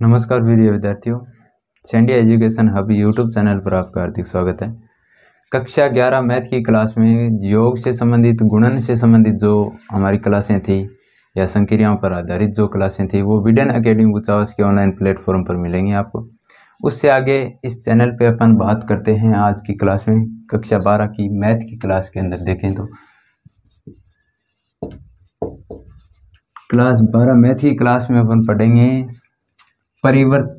नमस्कार प्रिय विद्यार्थियों, Sandy education hub YouTube channel पर आपका हार्दिक स्वागत है। कक्षा 11 मैथ की क्लास में योग से संबंधित, गुणन से संबंधित जो हमारी क्लासें थी या संक्रियाओं पर आधारित जो क्लासें थी वो विडन एकेडमी बुचावस के ऑनलाइन प्लेटफॉर्म पर मिलेंगी आपको। उससे आगे इस चैनल पे अपन बात करते हैं आज की क्लास में, कक्षा 12 की मैथ की क्लास के अंदर देखें तो क्लास 12 मैथ की क्लास में अपन पढ़ेंगे परिवर्त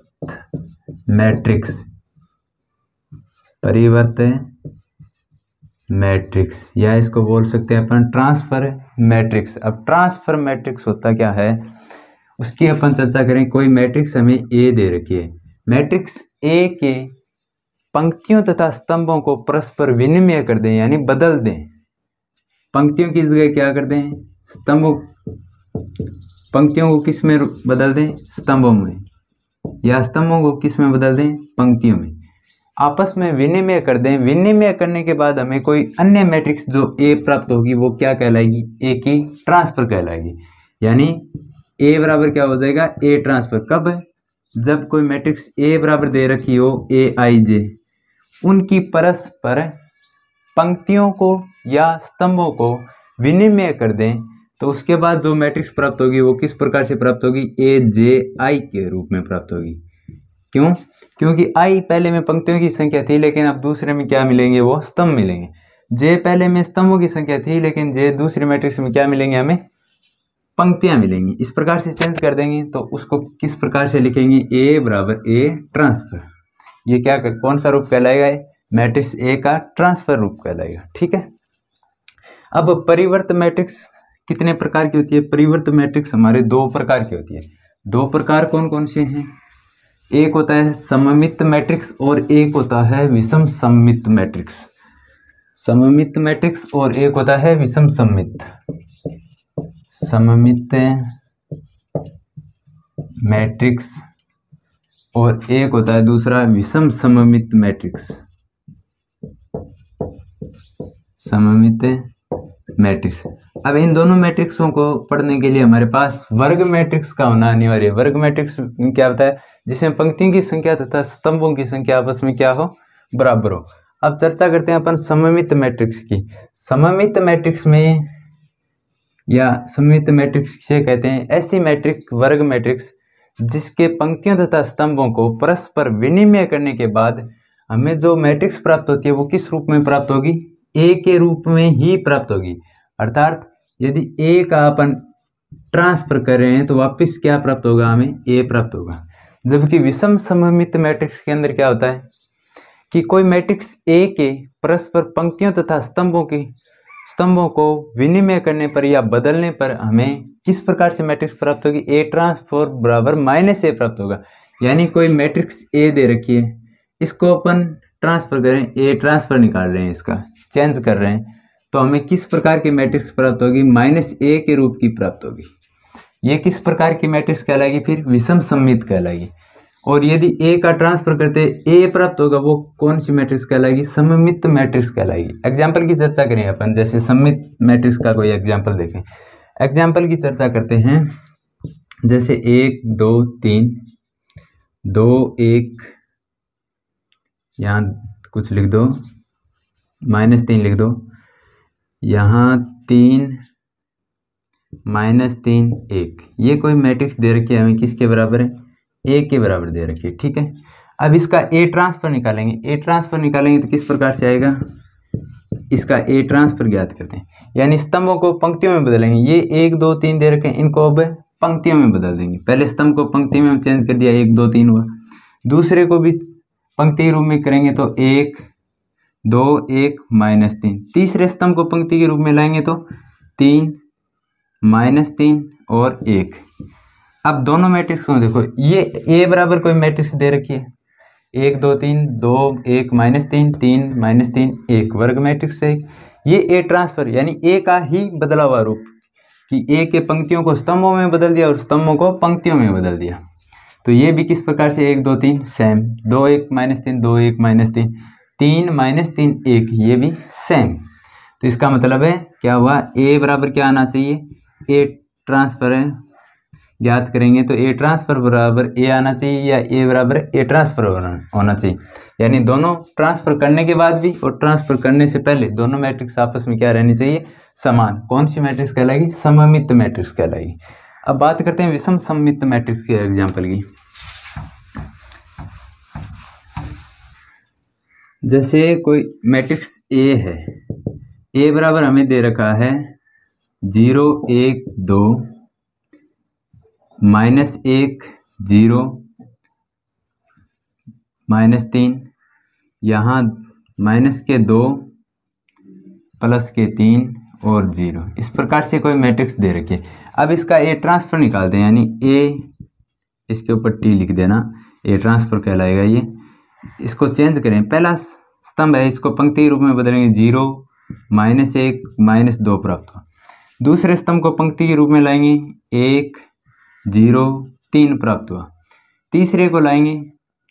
मैट्रिक्स या इसको बोल सकते हैं अपन ट्रांसफर मैट्रिक्स। अब ट्रांसफर मैट्रिक्स होता क्या है उसकी अपन चर्चा करें। कोई मैट्रिक्स हमें ए दे रखी है, मैट्रिक्स ए के पंक्तियों तथा स्तंभों को परस्पर विनिमय कर दें यानी बदल दें। पंक्तियों की जगह क्या कर दें, पंक्तियों को किस में बदल दें, स्तंभों में, या स्तंभों को किस में बदल दें, पंक्तियों में। आपस में विनिमय कर दें। विनिमय करने के बाद हमें कोई अन्य मैट्रिक्स जो ए प्राप्त होगी वो क्या कहलाएगी, ए की ट्रांसफर कहलाएगी। यानी ए बराबर क्या हो जाएगा, ए ट्रांसफर। कब, जब कोई मैट्रिक्स ए बराबर दे रखी हो ए आई जे, उनकी परस्पर पंक्तियों को या स्तंभों को विनिमय कर दें तो उसके बाद जो मैट्रिक्स प्राप्त होगी वो किस प्रकार से प्राप्त होगी, ए जे आई के रूप में प्राप्त होगी। क्यों, क्योंकि आई पहले में पंक्तियों की संख्या थी लेकिन अब दूसरे में क्या मिलेंगे, वो स्तंभ मिलेंगे। जे पहले में स्तंभों की संख्या थी लेकिन जे दूसरे मैट्रिक्स में क्या मिलेंगे, हमें पंक्तियां मिलेंगी। इस प्रकार से चेंज कर देंगे तो उसको किस प्रकार से लिखेंगे, ए बराबर ए ट्रांसफर। ये क्या कौन सा रूप कहलाएगा, मैट्रिक्स ए का ट्रांसफर रूप कहलाएगा। ठीक है। अब परिवर्त मैट्रिक्स कितने प्रकार की होती है, परिवर्त मैट्रिक्स हमारे दो प्रकार की होती है। दो प्रकार कौन कौन से हैं, एक होता है सममित मैट्रिक्स और एक होता है विषम सममित मैट्रिक्स। सममित मैट्रिक्स और एक होता है विषम सममित। सममित मैट्रिक्स और एक होता है दूसरा विषम सममित मैट्रिक्स। सममित मैट्रिक्स। अब इन दोनों मैट्रिक्सों को पढ़ने के लिए हमारे पास वर्ग मैट्रिक्स का होना अनिवार्य है। वर्ग मैट्रिक्स क्या होता है, जिसमें पंक्तियों की संख्या तथा स्तंभों की संख्या आपस में क्या हो, बराबर हो। अब चर्चा करते हैं अपन सममित मैट्रिक्स की। सममित मैट्रिक्स में या सममित मैट्रिक्स से कहते हैं ऐसी मैट्रिक्स, वर्ग मैट्रिक्स, जिसके पंक्तियों तथा स्तंभों को परस्पर विनिमय करने के बाद हमें जो मैट्रिक्स प्राप्त होती है वो किस रूप में प्राप्त होगी, ए के रूप में ही प्राप्त होगी। अर्थात यदि ए का अपन ट्रांसफर कर रहे हैं तो वापस क्या प्राप्त होगा, हमें ए प्राप्त होगा। जबकि विषम सममित मैट्रिक्स के अंदर क्या होता है कि कोई मैट्रिक्स ए के परस्पर पंक्तियों तथा स्तंभों को विनिमय करने पर या बदलने पर हमें किस प्रकार से मैट्रिक्स प्राप्त होगी, ए ट्रांसफर बराबर माइनस ए प्राप्त होगा। यानी कोई मैट्रिक्स ए दे रखी है, इसको अपन ट्रांसफर करें, ए ट्रांसफर निकाल रहे हैं, इसका चेंज कर रहे हैं, तो हमें किस प्रकार की मैट्रिक्स प्राप्त होगी, माइनस ए के रूप की प्राप्त होगी। ये किस प्रकार की मैट्रिक्स कहलाएगी, फिर विषम सममित कहलाएगी। और यदि ए का ट्रांसफर करते ए प्राप्त होगा, वो कौन सी मैट्रिक्स कहलाएगी, सममित मैट्रिक्स कहलाएगी। एग्जाम्पल की चर्चा करें अपन, जैसे सममित मैट्रिक्स का कोई एग्जाम्पल देखें। एग्जाम्पल की चर्चा करते हैं, जैसे 1 2 3, 2 1, यहाँ कुछ लिख दो, -3 लिख दो, यहाँ 3 -3 1। ये कोई मैट्रिक्स दे रखी है हमें, किसके बराबर है, ए के बराबर दे रखी है। ठीक है। अब इसका ए ट्रांसफर निकालेंगे। ए ट्रांसफर निकालेंगे तो किस प्रकार से आएगा, इसका ए ट्रांसफर ज्ञात करते हैं, यानी स्तंभों को पंक्तियों में बदलेंगे। ये 1 2 3 दे रखे हैं, इनको अब पंक्तियों में बदल देंगे। पहले स्तंभ को पंक्ति में चेंज कर दिया, 1 2 3 हुआ। दूसरे को भी पंक्ति रूप में करेंगे तो 1 2 1 -3। तीसरे स्तंभ को पंक्ति के रूप में लाएंगे तो 3 -3 और 1। अब दोनों मैट्रिक्स को देखो, ये ए बराबर कोई मैट्रिक्स दे रखी है, 1 2 3 2 1 -3 3 -3 1, वर्ग मैट्रिक्स है। ये ए ट्रांसफर यानी ए का ही बदला हुआ रूप, कि ए के पंक्तियों को स्तंभों में बदल दिया और स्तंभों को पंक्तियों में बदल दिया। तो ये भी किस प्रकार से, 1 2 3 सेम, 2 1 -3 2 1 -3 3 -3 1, ये भी सेम। तो इसका मतलब है क्या हुआ, ए बराबर क्या आना चाहिए, ए ट्रांसफर है ज्ञात करेंगे तो ए ट्रांसफर बराबर ए आना चाहिए या ए बराबर ए ट्रांसफर होना चाहिए। यानी दोनों ट्रांसफर करने के बाद भी और ट्रांसफर करने से पहले दोनों मैट्रिक्स आपस में क्या रहनी चाहिए, समान। कौन सी मैट्रिक्स कहलाएगी, सममित मैट्रिक्स कहलाएगी। अब बात करते हैं विषम सममित मैट्रिक्स के एग्जाम्पल की। जैसे कोई मैट्रिक्स ए है, ए बराबर हमें दे रखा है 0 1 2 -1 0 -3, यहाँ माइनस के 2 प्लस के 3 और 0, इस प्रकार से कोई मैट्रिक्स दे रखी है। अब इसका ए ट्रांसफर निकालते हैं, यानी ए इसके ऊपर टी लिख देना, ए ट्रांसफर कहलाएगा ये। इसको चेंज करें, पहला स्तंभ है इसको पंक्ति के रूप में बदलेंगे, 0 -1 -2 प्राप्त हुआ। दूसरे स्तंभ को पंक्ति के रूप में लाएंगे, 1 0 3 प्राप्त हुआ। तीसरे को लाएंगे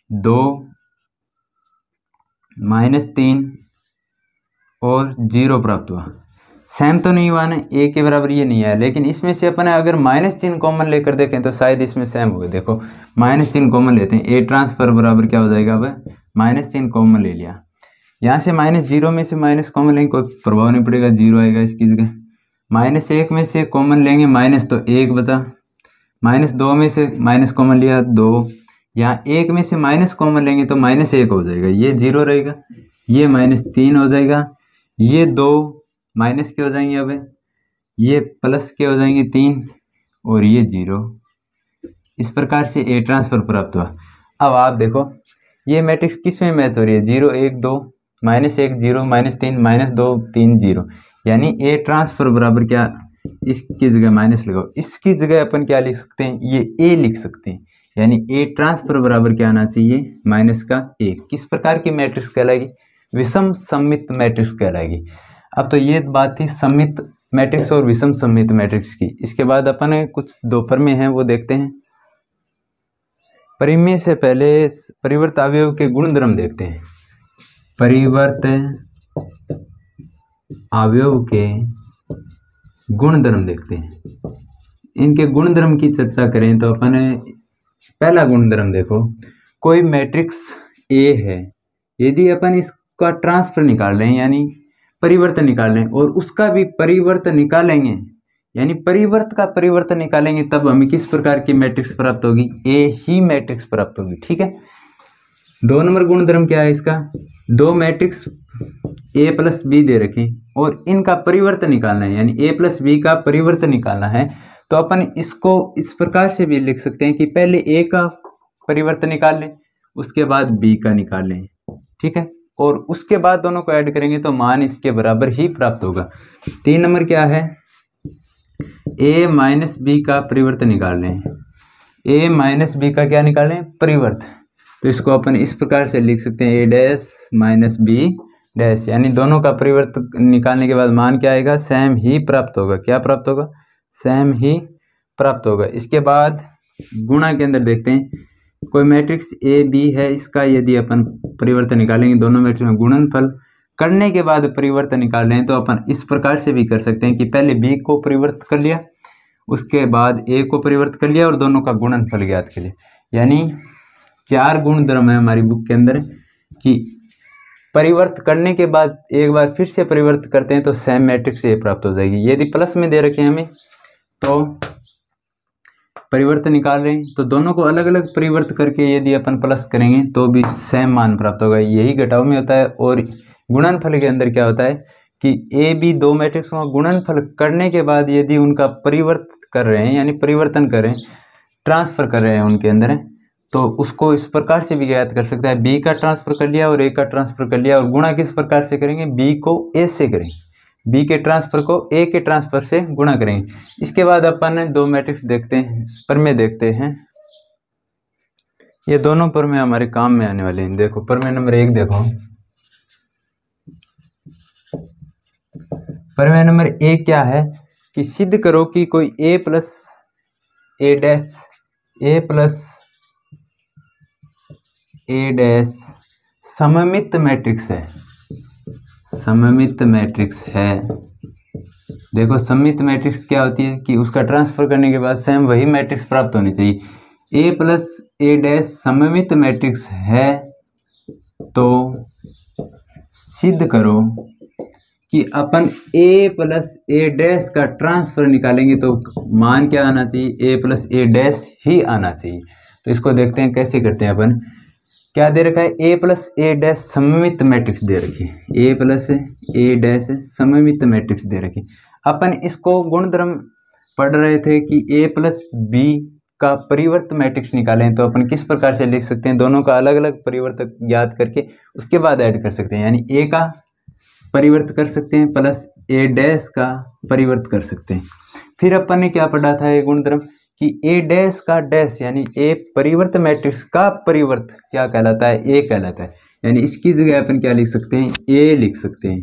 2 -3 और 0 प्राप्त हुआ। सेम तो नहीं हुआ ना, ए के बराबर ये नहीं आया, लेकिन इसमें से अपन अगर माइनस चिन्ह कॉमन लेकर देखें तो शायद इसमें सेम होगा। देखो माइनस चिन्ह कॉमन लेते हैं, ए ट्रांसफर बराबर क्या हो जाएगा, अब माइनस चिन्ह कॉमन ले लिया। यहाँ से -0 में से माइनस कॉमन लेंगे, कोई प्रभाव नहीं पड़ेगा, 0 आएगा इसकी जगह। -1 में से कॉमन लेंगे माइनस, तो 1 बचा। -2 में से माइनस कॉमन लिया 2, यहाँ 1 में से माइनस कॉमन लेंगे तो -1 हो जाएगा, ये 0 रहेगा। ये -3 हो जाएगा, ये 2 माइनस के हो जाएंगे, अब ये प्लस के हो जाएंगे 3 और ये 0। इस प्रकार से ए ट्रांसफर प्राप्त हुआ। अब आप देखो ये मैट्रिक्स किस में मैच हो रही है, 0 1 2 -1 0 -3 -2 3 0, यानी ए ट्रांसफर बराबर क्या, इसकी जगह माइनस लगाओ, इसकी जगह अपन क्या लिख सकते हैं, ये ए लिख सकते हैं। यानी ए ट्रांसफर बराबर क्या आना चाहिए, -1। किस प्रकार की मैट्रिक्स कहलाएगी, विषम सममित मैट्रिक्स कहलाएगी। अब तो ये बात थी सममित मैट्रिक्स और विषम सममित मैट्रिक्स की। इसके बाद अपन कुछ दो प्रमेय हैं वो देखते हैं। परिमेय से पहले परिवर्त अवयव के गुणधर्म देखते हैं। परिवर्त अवयव के गुणधर्म देखते हैं। इनके गुणधर्म की चर्चा करें तो अपन पहला गुणधर्म देखो, कोई मैट्रिक्स ए है, यदि अपन इसका ट्रांसफर निकाल लें यानी परिवर्तन निकाल लें और उसका भी परिवर्तन निकालेंगे, यानी परिवर्त का परिवर्तन निकालेंगे, तब हमें किस प्रकार की मैट्रिक्स प्राप्त होगी, ए ही मैट्रिक्स प्राप्त होगी। ठीक है, 2 नंबर गुणधर्म क्या है इसका, दो मैट्रिक्स ए प्लस बी दे रखें और इनका परिवर्तन निकालना है, यानी ए प्लस बी का परिवर्तन निकालना है, तो अपन इसको इस प्रकार से भी लिख सकते हैं कि पहले ए का परिवर्तन निकाल लें, उसके बाद बी का निकाल लें। ठीक है, और उसके बाद दोनों को ऐड करेंगे तो मान इसके बराबर ही प्राप्त होगा। 3 नंबर क्या है, ए माइनस बी का परिवर्तन निकाल लें, ए माइनस बी का क्या निकालें, परिवर्त। तो इसको अपन इस प्रकार से लिख सकते हैं, ए डैश माइनस बी डैश, यानी दोनों का परिवर्तन निकालने के बाद मान क्या आएगा, सेम ही प्राप्त होगा। क्या प्राप्त होगा, सेम ही प्राप्त होगा। इसके बाद गुणा के अंदर देखते हैं, कोई मैट्रिक्स ए बी है, इसका यदि अपन परिवर्तन निकालेंगे, दोनों मैट्रिक्स में गुणनफल करने के बाद परिवर्तन निकाल रहे हैं, तो अपन इस प्रकार से भी कर सकते हैं कि पहले बी को परिवर्तित कर लिया, उसके बाद ए को परिवर्तित कर लिया और दोनों का गुणनफल ज्ञात कर लिया। यानी 4 गुणधर्म है हमारी बुक के अंदर कि परिवर्त करने के बाद एक बार फिर से परिवर्तित करते हैं तो सेम मैट्रिक्स ए प्राप्त हो जाएगी। यदि प्लस में दे रखे हैं हमें तो परिवर्तन निकाल रहे हैं, तो दोनों को अलग अलग परिवर्तित करके यदि अपन प्लस करेंगे तो भी सेम मान प्राप्त होगा। यही घटाव में होता है। और गुणनफल के अंदर क्या होता है कि ए बी दो मैट्रिक्स का गुणनफल करने के बाद यदि उनका परिवर्तित कर रहे हैं, यानी परिवर्तन कर रहे हैं, ट्रांसफर कर रहे हैं उनके अंदर, तो उसको इस प्रकार से भी ज्ञात कर सकता है, बी का ट्रांसफर कर लिया और ए का ट्रांसफर कर लिया। और गुणा किस प्रकार से करेंगे, बी को ए से करेंगे, बी के ट्रांसफर को ए के ट्रांसफर से गुणा करेंगे। इसके बाद अपन 2 मैट्रिक्स देखते हैं, प्रमेय देखते हैं। ये दोनों प्रमेय हमारे काम में आने वाले हैं। देखो प्रमेय नंबर 1 देखो, प्रमेय नंबर 1 क्या है कि सिद्ध करो कि कोई ए प्लस ए डैश सममित मैट्रिक्स है, सममित मैट्रिक्स है देखो सममित मैट्रिक्स क्या होती है कि उसका ट्रांसफर करने के बाद सेम वही मैट्रिक्स प्राप्त होनी चाहिए। ए प्लस ए डैश सममित मैट्रिक्स है तो सिद्ध करो कि अपन ए प्लस ए डैश का ट्रांसफर निकालेंगे तो मान क्या आना चाहिए, ए प्लस ए डैश ही आना चाहिए। तो इसको देखते हैं कैसे करते हैं अपन। क्या दे रखा है, ए प्लस ए डैश सममित मैट्रिक्स दे रखी है, ए प्लस ए डैश सममित मैट्रिक्स दे रखी। अपन इसको गुणधर्म पढ़ रहे थे कि ए प्लस बी का परिवर्त मैट्रिक्स निकालें तो अपन किस प्रकार से लिख सकते हैं, दोनों का अलग अलग परिवर्तक ज्ञात करके उसके बाद ऐड कर सकते हैं। यानी ए का परिवर्त कर सकते हैं प्लस ए डैश का परिवर्त कर सकते हैं। फिर अपन ने क्या पढ़ा था, ये गुणधर्म कि ए डैश का डैश यानी ए परिवर्त मैट्रिक्स का परिवर्त क्या कहलाता है, ए कहलाता है। यानी इसकी जगह अपन क्या लिख सकते हैं, ए लिख सकते हैं।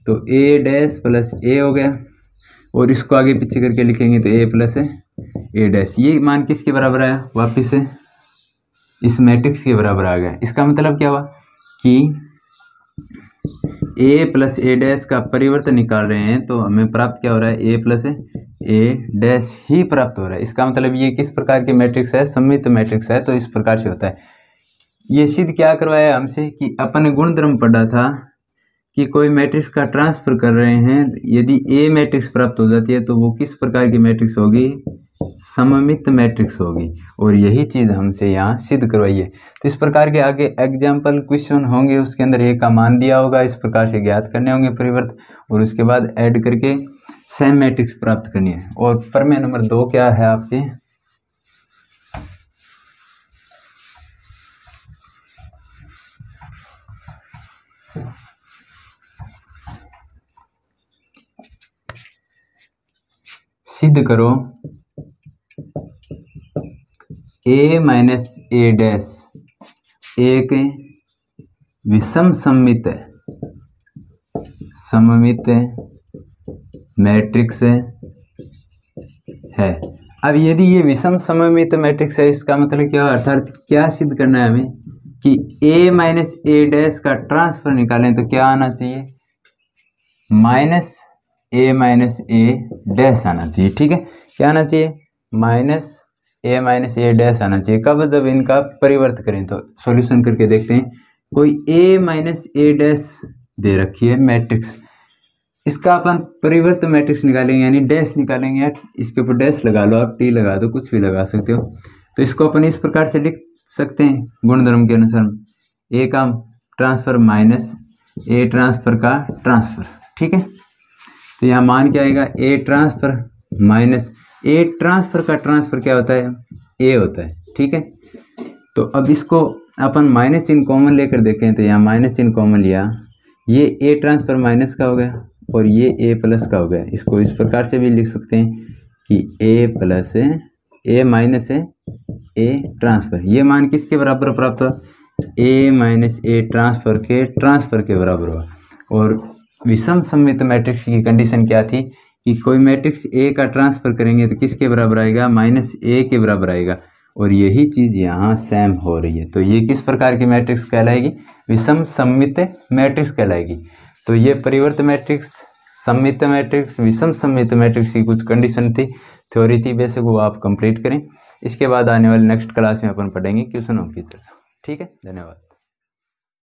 तो ए डैश प्लस ए हो गया और इसको आगे पीछे करके लिखेंगे तो ए प्लस ए डैश। ये मान किसके बराबर आया, वापिस से इस मैट्रिक्स के बराबर आ गया। इसका मतलब क्या हुआ कि ए प्लस ए डैश का परिवर्तन निकाल रहे हैं तो हमें प्राप्त क्या हो रहा है, ए प्लस ए डैश ही प्राप्त हो रहा है। इसका मतलब ये किस प्रकार के मैट्रिक्स है, सममित मैट्रिक्स है। तो इस प्रकार से होता है। ये सिद्ध क्या करवाया हमसे कि अपन ने गुणधर्म पढ़ा था कि कोई मैट्रिक्स का ट्रांसफर कर रहे हैं, यदि ए मैट्रिक्स प्राप्त हो जाती है तो वो किस प्रकार की मैट्रिक्स होगी, सममित मैट्रिक्स होगी। और यही चीज़ हमसे यहाँ सिद्ध करवाई है। तो इस प्रकार के आगे एग्जाम्पल क्वेश्चन होंगे, उसके अंदर ए का मान दिया होगा, इस प्रकार से ज्ञात करने होंगे परिवर्त और उसके बाद ऐड करके सेम मैट्रिक्स प्राप्त करनी है। और प्रमेय नंबर 2 क्या है आपके, सिद्ध करो ए माइनस ए डैश एक विषम सममित मैट्रिक्स है। अब यदि ये विषम सममित मैट्रिक्स है, इसका मतलब क्या, अर्थात क्या सिद्ध करना है हमें कि ए माइनस ए डैश का ट्रांसफर निकालें तो क्या आना चाहिए, माइनस ए डैश आना चाहिए। ठीक है, क्या आना चाहिए, माइनस ए डैश आना चाहिए। कब, जब इनका परिवर्त करें। तो सॉल्यूशन करके देखते हैं। कोई ए माइनस ए डैश दे रखी है मैट्रिक्स, इसका अपन परिवर्त मैट्रिक्स निकालेंगे यानी डैश निकालेंगे। या इसके ऊपर डैश लगा लो, आप टी लगा दो, कुछ भी लगा सकते हो। तो इसको अपन इस प्रकार से लिख सकते हैं गुणधर्म के अनुसार, ए का ट्रांसफर माइनस ए ट्रांसफर का ट्रांसफर। ठीक है, तो यहाँ मान क्या आएगा, ए ट्रांसफर माइनस ए ट्रांसफर का ट्रांसफर क्या होता है, ए होता है। ठीक है, तो अब इसको अपन माइनस चिन्ह कॉमन लेकर देखें तो यहाँ माइनस चिन्ह कॉमन लिया, ये ए ट्रांसफर माइनस का हो गया और ये ए प्लस का हो गया। इसको इस प्रकार से भी लिख सकते हैं कि ए प्लस ए माइनस ए ट्रांसफर। ये मान किसके बराबर प्राप्त हुआ, ए माइनस ए ट्रांसफर के बराबर हुआ। और विषम सममित मैट्रिक्स की कंडीशन क्या थी कि कोई मैट्रिक्स ए का ट्रांसफर करेंगे तो किसके बराबर आएगा, माइनस ए के बराबर आएगा। और यही चीज़ यहाँ सेम हो रही है। तो ये किस प्रकार की मैट्रिक्स कहलाएगी, विषम सममित मैट्रिक्स कहलाएगी। तो ये परिवर्त मैट्रिक्स, सममित मैट्रिक्स, विषम सममित मैट्रिक्स की कुछ कंडीशन थी, थ्योरी थी, बेसिक वो आप कंप्लीट करें। इसके बाद आने वाले नेक्स्ट क्लास में अपन पढ़ेंगे क्वेश्चनों की चर्चा। ठीक है, धन्यवाद।